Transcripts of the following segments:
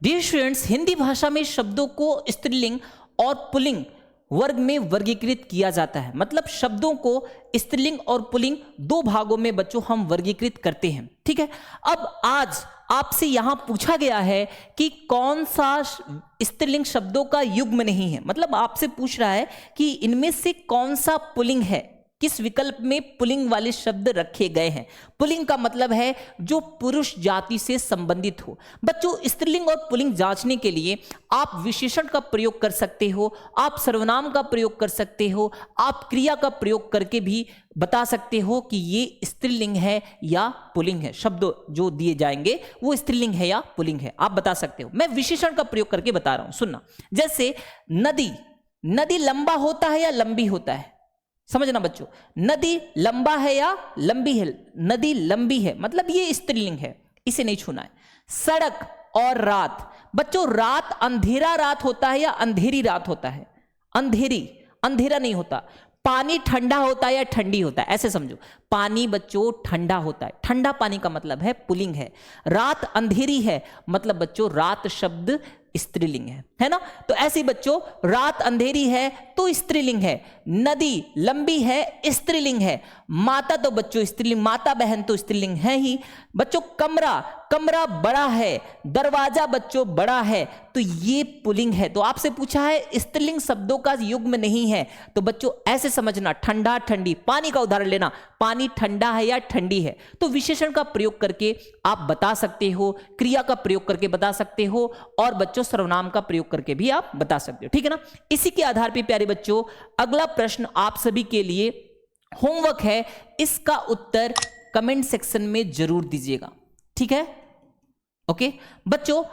Dear students, Hindi भाषा में शब्दों को स्त्रीलिंग और पुल्लिंग वर्ग में वर्गीकृत किया जाता है। मतलब शब्दों को स्त्रीलिंग और पुल्लिंग दो भागों में बच्चों हम वर्गीकृत करते हैं। ठीक है, अब आज आपसे यहां पूछा गया है कि कौन सा स्त्रीलिंग शब्दों का युग्म नहीं है। मतलब आपसे पूछ रहा है कि इनमें से कौन सा पुल्लिंग है, किस विकल्प में पुल्लिंग वाले शब्द रखे गए हैं। पुल्लिंग का मतलब है जो पुरुष जाति से संबंधित हो। बच्चों, स्त्रीलिंग और पुल्लिंग जांचने के लिए आप विशेषण का प्रयोग कर सकते हो, आप सर्वनाम का प्रयोग कर सकते हो, आप क्रिया का प्रयोग करके भी बता सकते हो कि ये स्त्रीलिंग है या पुल्लिंग है। शब्द जो दिए जाएंगे वो स्त्रीलिंग है या पुल्लिंग है, आप बता सकते हो। मैं विशेषण का प्रयोग करके बता रहा हूं, सुनना। जैसे नदी, नदी लंबा होता है या लंबी होता है? समझना बच्चों, नदी लंबा है या लंबी है? नदी लंबी है, मतलब ये स्त्रीलिंग है, इसे नहीं छूना है। सड़क और रात, बच्चों रात अंधेरा रात होता है या अंधेरी रात होता है? अंधेरी, अंधेरा नहीं होता। पानी ठंडा होता है या ठंडी होता है? ऐसे समझो, पानी बच्चों ठंडा होता है, ठंडा पानी का मतलब है पुल्लिंग है। रात अंधेरी है, मतलब बच्चों रात शब्द स्त्रीलिंग है ना। तो ऐसे बच्चों रात अंधेरी है तो स्त्रीलिंग है, नदी लंबी है स्त्रीलिंग है, माता तो बच्चों स्त्रीलिंग, माता बहन तो स्त्रीलिंग है ही। बच्चों कमरा, कमरा बड़ा है, दरवाजा बच्चों बड़ा है, तो ये पुल्लिंग है। तो आपसे पूछा है स्त्रीलिंग शब्दों का युग्म नहीं है, तो बच्चों ऐसे समझना, ठंडा ठंडी, पानी का उदाहरण लेना, पानी ठंडा है या ठंडी है। तो विशेषण का प्रयोग करके आप बता सकते हो, क्रिया का प्रयोग करके बता सकते हो, और बच्चों सर्वनाम का प्रयोग करके भी आप बता सकते हो। ठीक है ना। इसी के आधार पर प्यारे बच्चों अगला प्रश्न आप सभी के लिए होमवर्क है, इसका उत्तर कमेंट सेक्शन में जरूर दीजिएगा। ठीक है, ओके बच्चों।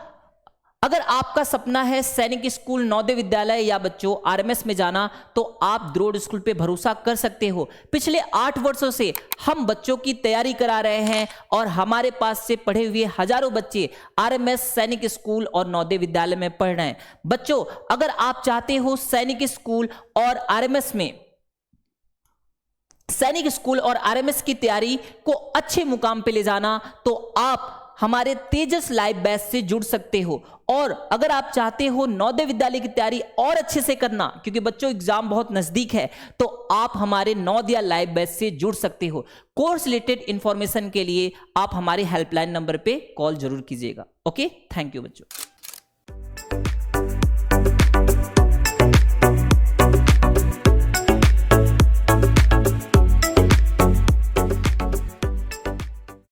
अगर आपका सपना है सैनिक स्कूल, नवोदय विद्यालय या बच्चों आरएमएस में जाना, तो आप द्रोड़ स्कूल पे भरोसा कर सकते हो। पिछले 8 वर्षों से हम बच्चों की तैयारी करा रहे हैं और हमारे पास से पढ़े हुए हजारों बच्चे आरएमएस, सैनिक स्कूल और नवोदय विद्यालय में पढ़ रहे हैं। बच्चों अगर आप चाहते हो सैनिक स्कूल और आरएमएस में, सैनिक स्कूल और आरएमएस की तैयारी को अच्छे मुकाम पे ले जाना, तो आप हमारे तेजस लाइव बैच से जुड़ सकते हो। और अगर आप चाहते हो नवोदय विद्यालय की तैयारी और अच्छे से करना, क्योंकि बच्चों एग्जाम बहुत नजदीक है, तो आप हमारे नवोदय लाइव बैच से जुड़ सकते हो। कोर्स रिलेटेड इंफॉर्मेशन के लिए आप हमारे हेल्पलाइन नंबर पे कॉल जरूर कीजिएगा। ओके, थैंक यू बच्चों।